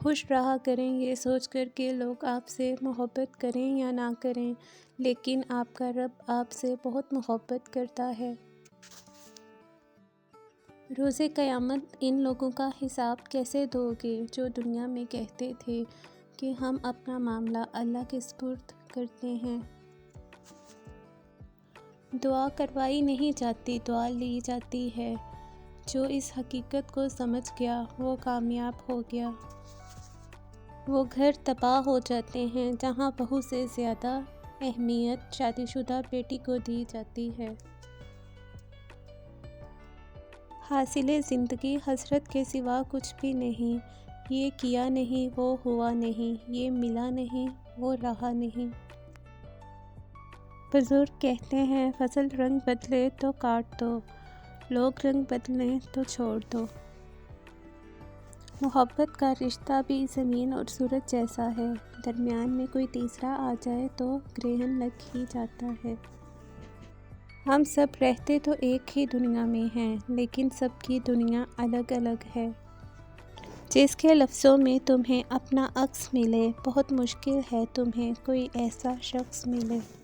خوش رہا کریں یہ سوچ کر کہ لوگ آپ سے محبت کریں یا نہ کریں، لیکن آپ کا رب آپ سے بہت محبت کرتا ہے۔ روز قیامت ان لوگوں کا حساب کیسے دو گے جو دنیا میں کہتے تھے کہ ہم اپنا معاملہ اللہ کے سپرد کرتے ہیں۔ دعا کروائی نہیں جاتی، دعا لی جاتی ہے۔ جو اس حقیقت کو سمجھ گیا وہ کامیاب ہو گیا۔ وہ گھر تباہ ہو جاتے ہیں جہاں بہو سے زیادہ اہمیت شادی شدہ بیٹی کو دی جاتی ہے۔ حاصل زندگی حسرت کے سوا کچھ بھی نہیں۔ یہ کیا نہیں وہ ہوا نہیں، یہ ملا نہیں وہ رہا نہیں۔ بزرگ کہتے ہیں فصل رنگ بدلے تو کاٹ دو، لوگ رنگ بدلیں تو چھوڑ دو۔ محبت کا رشتہ بھی زمین اور سورج جیسا ہے، درمیان میں کوئی تیسرا آ جائے تو گرہن لگ ہی جاتا ہے۔ ہم سب رہتے تو ایک ہی دنیا میں ہیں، لیکن سب کی دنیا الگ الگ ہے۔ جس کے لفظوں میں تمہیں اپنا عکس ملے، بہت مشکل ہے تمہیں کوئی ایسا شخص ملے۔